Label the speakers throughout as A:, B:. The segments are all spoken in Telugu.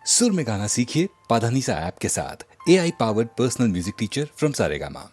A: सुर में गाना सीखिए पाधानीसा ऐप के साथ। AI powered personal music teacher from Saregama.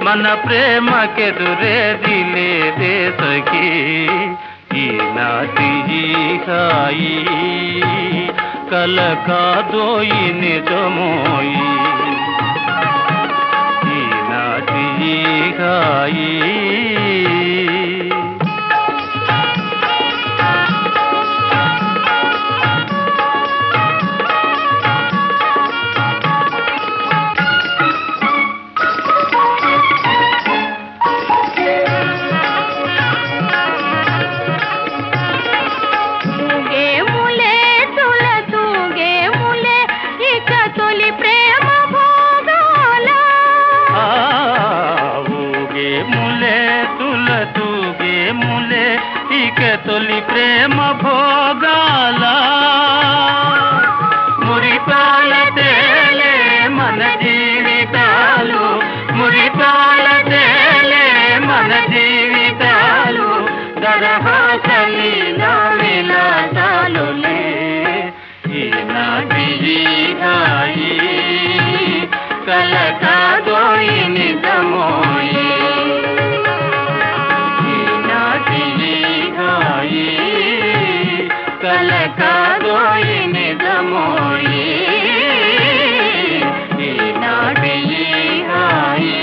B: మన ప్రేమకెదురే దిలేదే సఖీ ఈనాటి హాయి కల కాదోయి నిజమోయి ఈనాటి హాయి తొలి ప్రేమ భోగాల మురిపాల తేలే మన జీవితాలు మురిపాల తేలే మన జీవితాలు దరహాసలీలా విలాసాలులే ఈనాటి హాయి కల కాదోయి నిజమోయి కల కాదోయి నిజమోయి ఈనాటి హాయి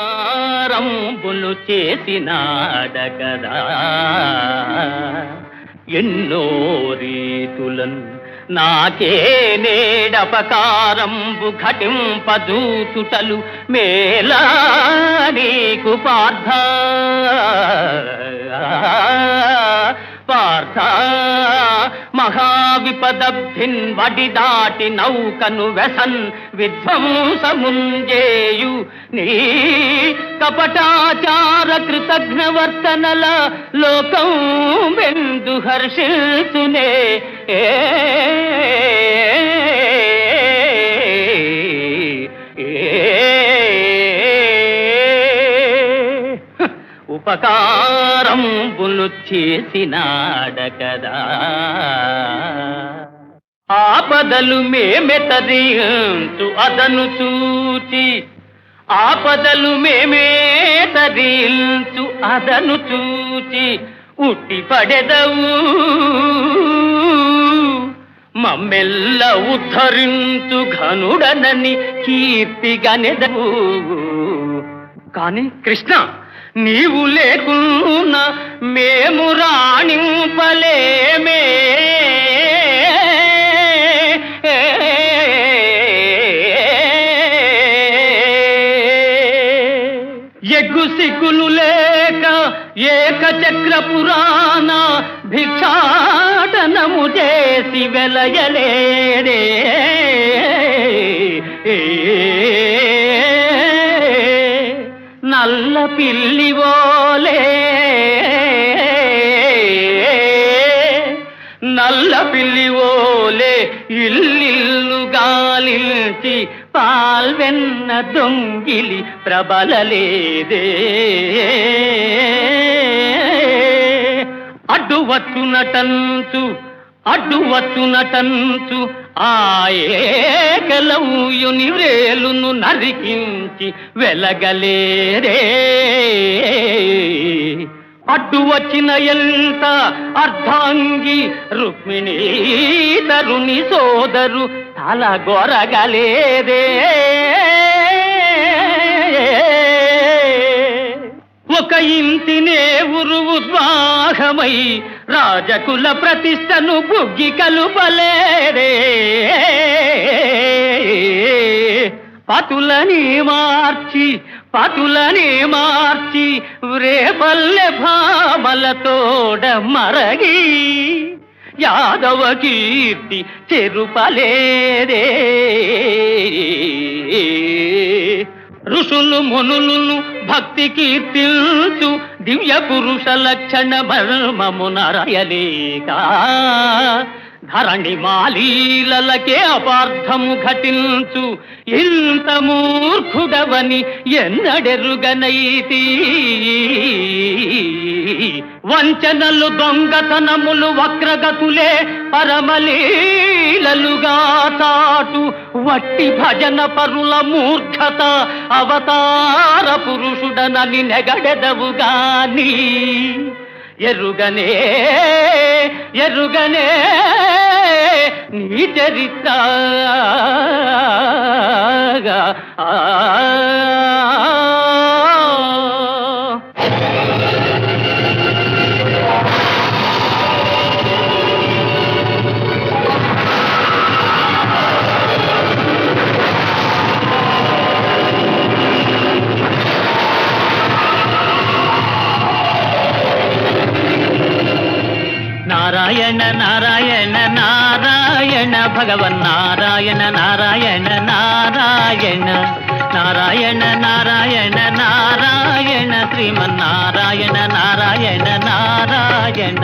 B: ఉపకారంబులు చేసినాడగదా ఎన్నో రీతులను నాకే నేడపకారంబు ఘటింపదూచుటలు మేలా నీకు పార్థ పార్థ మహావిపదభిన్ వడి దాటి నౌకను వెసన్ విధ్వంసముంజేయు నీ కపటాచార కృతజ్ఞవర్తనల లోకం వెందు హర్షిల్సునే ఉపకారంబులు చేసినాడ కదా. ఆపదలు మేమెతరించు అదను చూచి, ఆపదలు మేమే తరించు అదను చూచి ఉట్టి పడెదవు, మమ్మెల్ల ఉద్ధరించు ఘనుడనని కీర్తిగనెదవు. కాని కృష్ణ, నీవు లేకున్నా మేము రాణింపలేమే. ఎగ్గు సిగ్గులు లేక ఏకచక్ర పురాణ భిక్షాటనము చేసి వెలయలేడే. నల్ల పిల్లివోలే, నల్ల పిల్లివోలే ఇల్లిల్లు గాలించి పాల్వెన్న దొంగిలి ప్రబలలేదే. అడ్డువచ్చునటంచు అడ్డువచ్చునటంచు ఆయేకలవుయుని వ్రేలును నరికించి వెలగలేరే. అడ్డు వచ్చిన ఎంత అర్ధాంగి రుక్మిణీ తరుని సోదరు తల గొరగలేదే. ఒక ఇంటినే ఉద్వాహమై రాజకుల ప్రతిష్టను బుగ్గి కలుపలేరే. పతులని మార్చి రేపల్లె భామలతోడ మరగి యాదవ కీర్తి చెరుపలేరే. ఋషులు మునులను భక్తి కీర్తిల్చు దివ్య పురుష లక్షణ మర్మమునరయలేక ధరణి మాలీలకే అపార్థము ఘటించు ఇంత మూర్ఖుడవని ఎన్నడెరుగనైతి. వంచనలు దొంగతనములు వక్రగతులే పరమలీలలుగా చాటు వట్టి భజన పరుల మూర్ఖత అవతార పురుషుడనని నెగడెదవుగాని ఎరుగనే నీ చరిత్ర. నారాయణ నారాయణ నారాయణ భగవన్నారాయణ నారాయణ నారాయణ నారాయణ నారాయణ నారాయణ శ్రీమన్నారాయణ నారాయణ నారాయణ.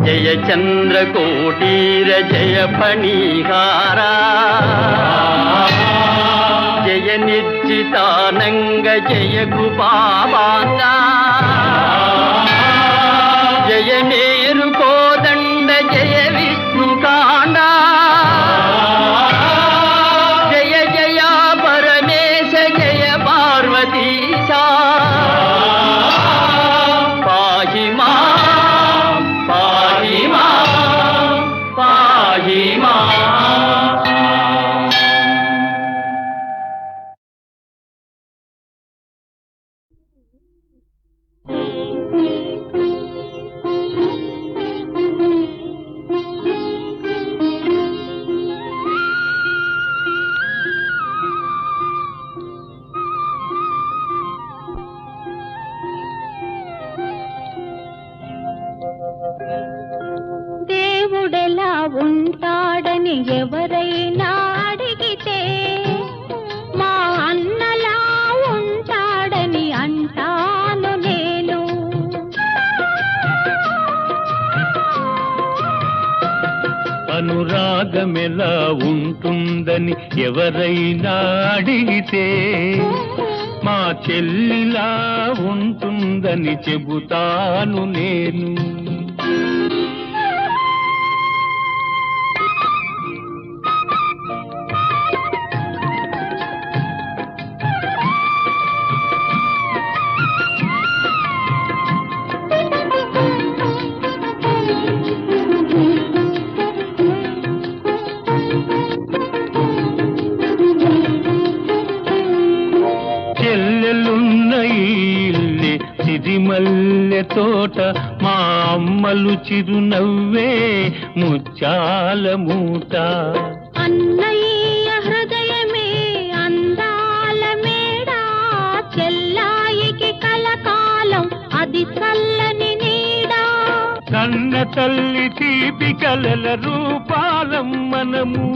B: జయ చంద్రకోటీర జయ ఫణీహారా, జయ నిర్జితానంగ జయ కృపావాంగ, జయ మేరు కోదండ జయ విష్ణుకాండ, జయ జయ పరమేశ జయ పార్వతీశా. పాహి మా పాహి మా పాహి మా.
C: దేవుడెలా ఉంటాడని ఎవరైనా అడిగితే, మా అన్నలా ఉంటాడని
D: అనురాగమెలా ఉంటుందని ఎవరైనా అడిగితే మా చెల్లిలా ఉంటుందని చెబుతాను నేను. చెల్లెలున్న ఇల్లే సిరిమల్లె తోట, మా అమ్మలు చిరునవ్వే ముత్యాల మూట.
C: అన్నయ్య హృదయమే అందాల మేడ, చెల్లాయికి కలకాలం అది చల్లని నీడ.
D: కన్న తల్లి తీపి కలల రూపాలం మనము,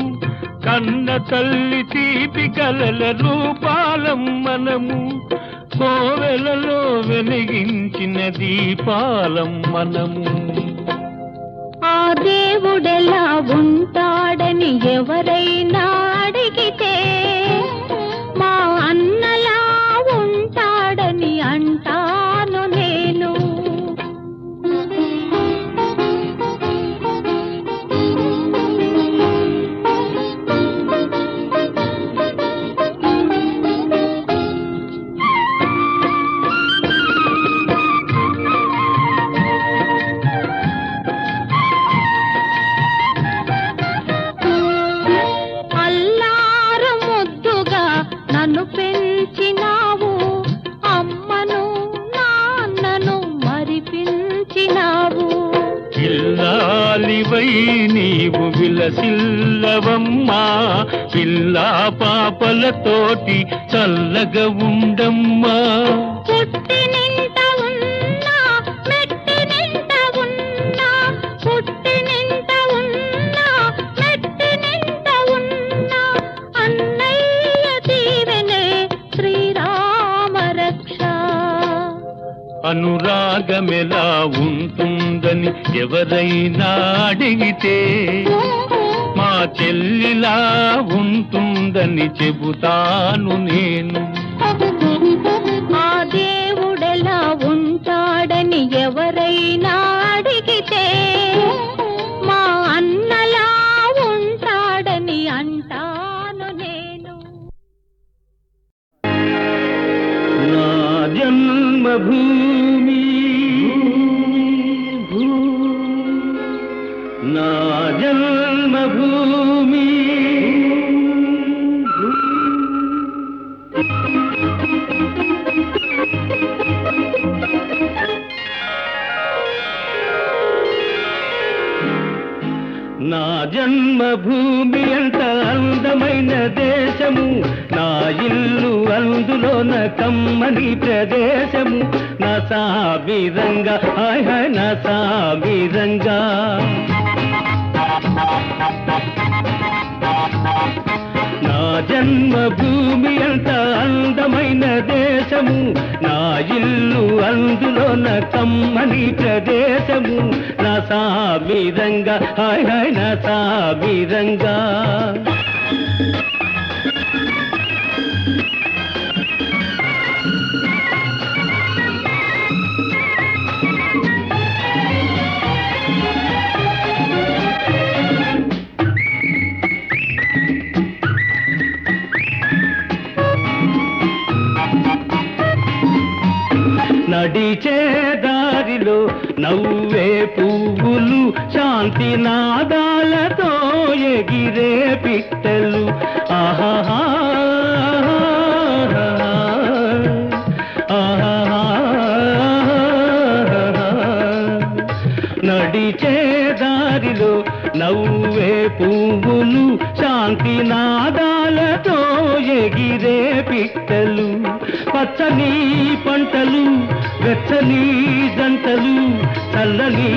D: కన్న తల్లి తీపి కలల రూపాలం మనము, కోవెలలో వెలిగించిన దీపాలం మనము.
C: ఆ దేవుడెలా ఉంటాడని ఎవరైనా అడిగితే మా అన్నలా ఉంటాడని అంటాను నేను. అల్లారు ముద్దుగా నన్ను పెంచినావు, అమ్మను నాన్నను మరిపించినావు.
D: ఇల్లాలివై నీవు విలసిల్లవమ్మా, పిల్లా పాపలతోటి చల్లగా ఉండమ్మా.
C: పుట్టి నింట ఉన్నా మెట్టి నింట ఉన్నా, పుట్టి నింట ఉన్నా మెట్టి నింట ఉన్నా, అన్నయ్య దీవెనే శ్రీరామ రక్ష.
D: అనురాగమెలా ఉంటుందని ఎవరైనా అడిగితే మా చెల్లిలా ఉంటుందని చెబుతాను నేను.
C: ఆ దేవుడెలా ఉంటాడని ఎవరైనా అడిగితే మా అన్నలా ఉంటాడని అంటాను నేను.
D: నా జన్మభూమి నా జన్మభూమి నా జన్మభూమి అంత అందమైన దేశము, నా ఇల్లు అందులోన కమ్మని ప్రదేశము. నా సామిరంగా హాయ్ హాయ్ నా సామిరంగా. నా జన్మభూమి అంత అందమైన దేశము, నా ఇల్లు అందులోన కమ్మని ప్రదేశము. నా సామిరంగా హాయ్ హాయ్ నా సామిరంగా. నడిచే దారిలో నవ్వే పువ్వులు, శాంతి నాదాలతో ఎగిరే పిట్టలు. ఆహా నడిచే దారిలో నవ్వే పువ్వులు, శాంతి శాంతి నాదాలతో ఎగిరే పిట్టలు. పచ్చని పంటలు, వెచ్చని జంటలు, చల్లని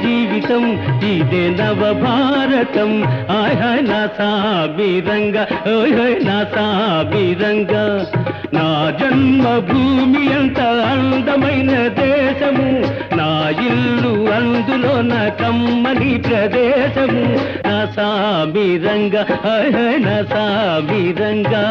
D: జీవితం ఇదే నవభారతం. హాయ్ హాయ్ నా సాబిరంగా, ఓయ్ హాయ్ నా సాబిరంగా. నా జన్మభూమి ఎంత అందమైన దేశము, నా ఇల్లు అందులో నా కమ్మని ప్రదేశము. నా సాబిరంగా, హాయ్ హాయ్ నా సాబిరంగా.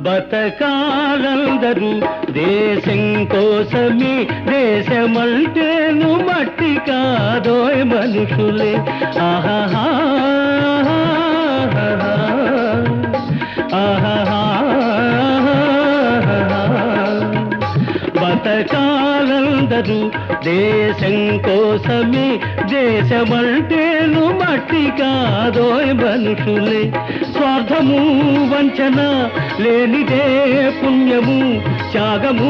D: బతకాలందరూ దేశం కోసమే, దేశమంటేను మట్టి కాదోయ్ మనుషులే. ఆహాహా ఆహాహా బతకాలందరూ దేశం కోసమే, దేశమంటేను మట్టి కాదోయ్ మనుషులే. స్వార్థము వంచన లేనిదే పుణ్యము, త్యాగము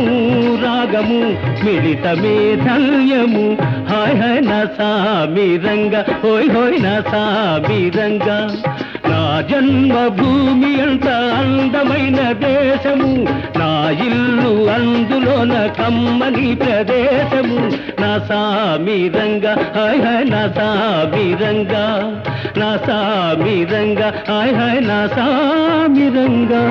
D: రాగము మిళితమే ధన్యము. హాయ్ హాయ్ నా సాబిరంగా, హోయ్ హోయ్ నా సాబిరంగా. నా జన్మభూమి ఎంత అందమైన దేశము, నా ఇల్లు అందులోన కమ్మని ప్రదేశము. నా సాబిరంగా, హాయ్ హాయ్ నా సాబిరంగా. నా సాబిరంగా, హాయ్ హాయ్ నా సాబిరంగా.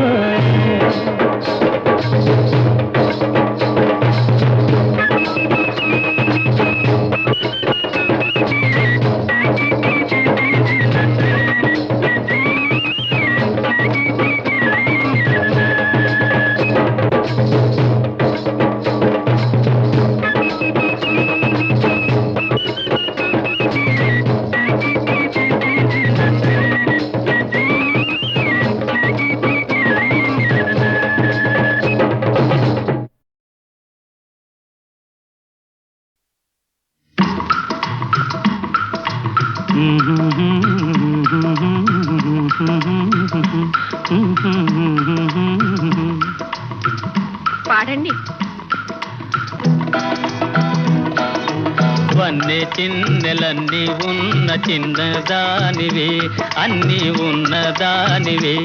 C: పాడండి.
B: వన్నె చిన్నెలన్నీ ఉన్న చిన్నదానివే, అన్నీ ఉన్నదానివే.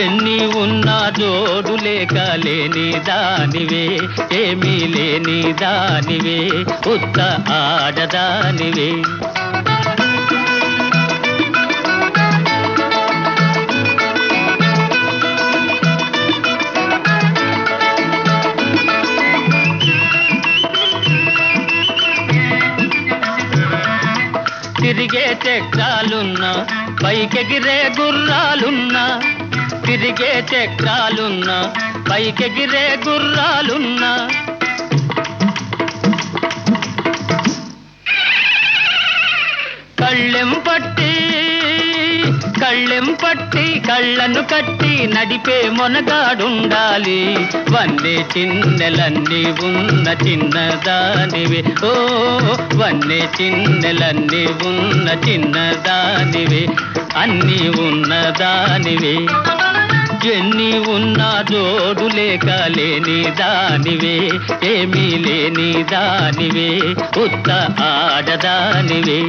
B: ఎన్ని ఉన్నా జోడు లేక లేని దానివే, ఏమీ లేని దానివే, ఉత్త ఆడదానివే. తిరిగే చక్రాలున్నా, పైకెగిరే గుర్రాలున్నా, తిరిగే చక్రాలున్నా, పైకెగిరే గుర్రాలున్నా. కళ్ళెం పట్టి కళ్ళను కట్టి నడిపే మొనగాడుండాలి. వన్నె చిన్నెలన్నీ ఉన్న చిన్నదానివే, ఓ వన్నె చిన్నెలన్నీ ఉన్న చిన్నదానివే, అన్నీ ఉన్నదానివే. ఎన్ని ఉన్నా జోడు లేక లేని దానివే, ఏమీ లేని దానివే, ఉత్త ఆడదానివే.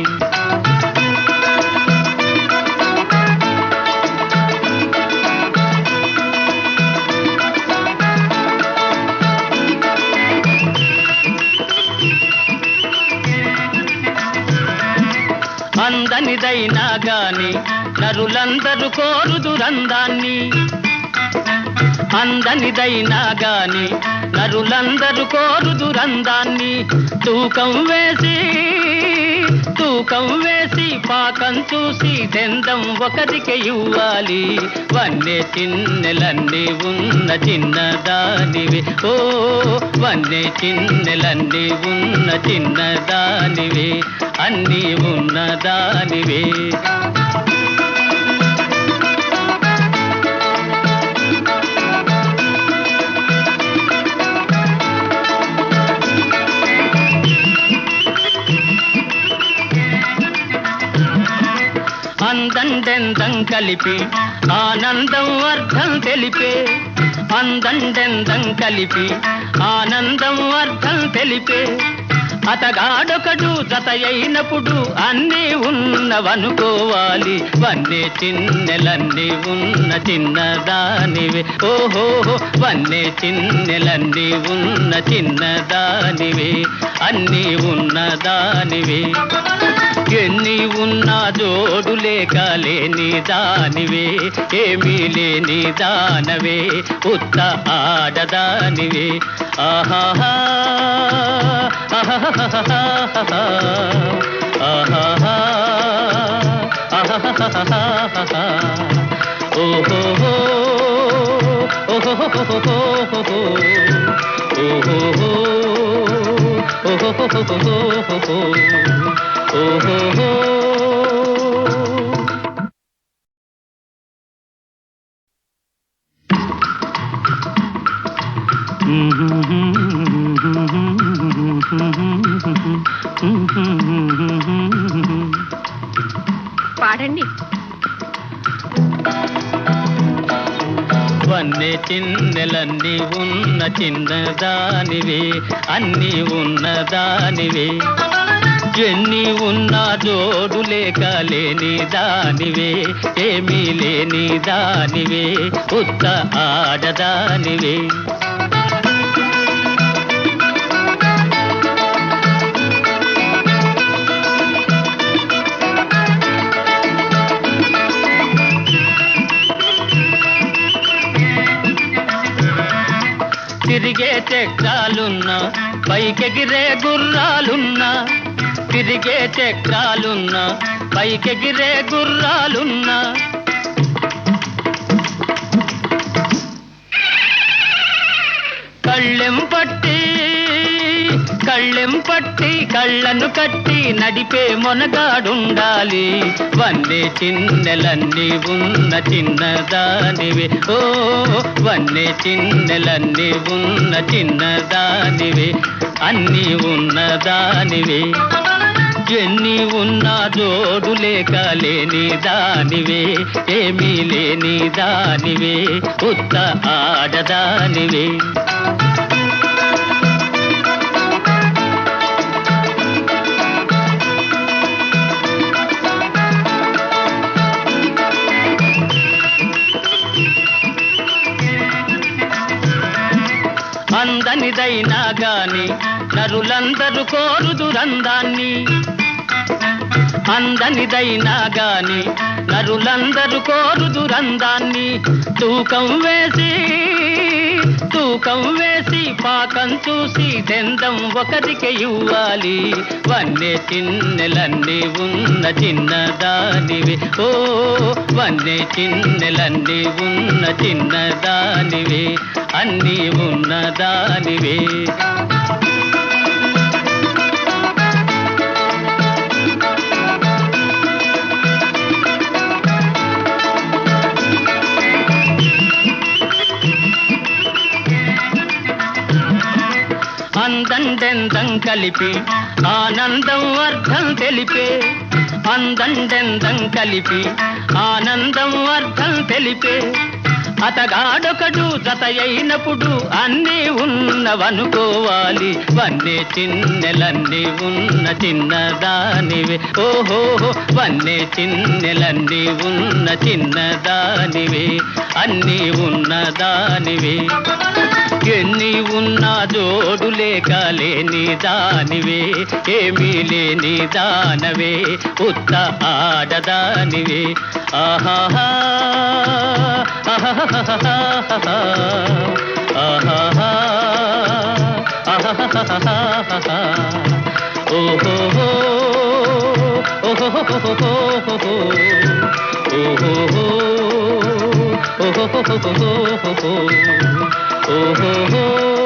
B: అందనిదైనా గాని నరులందరూ కోరుదురందాన్ని, అందనిదైనా గాని నరులందరూ కోరుదురందాన్ని తూకం వేసి పాకం చూసి దెందం ఒకరికి ఇవ్వాలి వన్నె చిన్నెలన్నీ ఉన్న చిన్నదానివి ఓ వన్నె చిన్నెలన్నీ ఉన్న చిన్నదానివి అన్నీ ఉన్నదానివే అందండెందం కలిపి ఆనందం అర్థం తెలిపే అందండెందం కలిపి ఆనందం అర్థం తెలిపే అతగాడొకడు జత అయినప్పుడు అన్నీ ఉన్నవనుకోవాలి వన్నె చిన్నెలన్నీ ఉన్న చిన్నదానివే ఓహో వన్నె చిన్నెలన్నీ ఉన్న చిన్నదానివే అన్నీ ఉన్నదానివే ఎన్ని ఉన్నా జోడు లేక లేని దానివే ఏమీ లేని దానవే ఉత్త ఆడదానివే ఆహాహా ఆహాహా ఆహాహా ఆహాహా ఓహో ఓహో ఓహో
C: పాడండి.
B: వన్నె చిన్నెలన్నీ ఉన్న చిన్నదానివే అన్నీ ఉన్నదానివే ఎన్ని ఉన్నా జోడు లేక లేని దానివే ఏమీ లేని దానివే ఉత్త ఆడదానివే తిరిగే చక్రాలున్నా పైకెగిరే గుర్రాలున్నా తిరిగే చక్రాలున్నా పైకెగిరే గుర్రాలున్నా కళ్ళెం పట్టి కళ్ళను కట్టి నడిపే మొనగాడుండాలి వన్నె చిన్నెలన్నీ ఉన్న చిన్నదానివే ఓ వన్నె చిన్నెలన్నీ ఉన్న చిన్నదానివే అన్నీ ఉన్నదానివే ఎన్ని ఉన్నా జోడు లేక లేని దానివే ఏమీ లేని దానివే ఉత్త ఆడదానివే అందనిదైనా గాని నరులందరూ కోరుదురందాన్ని అందనిదైనా గాని నరులందరూ కోరుదురందాన్ని తూకం వేసి పాకం చూసి దెందం ఒకరికి ఇవ్వాలి వన్నె చిన్నెలన్నీ ఉన్న చిన్నదానివే ఓ వన్నె చిన్నెలన్నీ ఉన్న చిన్నదానివే అన్నీ ఉన్నదానివే అందండెందం కలిపి ఆనందం అర్థం తెలిపే అందండెందం కలిపి ఆనందం అర్థం తెలిపే అతగాడొకడు జత అయినప్పుడు అన్నీ ఉన్నవనుకోవాలి వన్నె చిన్నెలన్నీ ఉన్న చిన్నదానివే ఓహో వన్నె చిన్నెలన్నీ ఉన్న చిన్నదానివే అన్నీ ఉన్నదానివే ఎన్ని ఉన్నా జోడు లేక లేని దానివే ఏమీ లేని దానవే ఉత్త ఆడదానివే ఆహాహా ఆహాహా ఓహో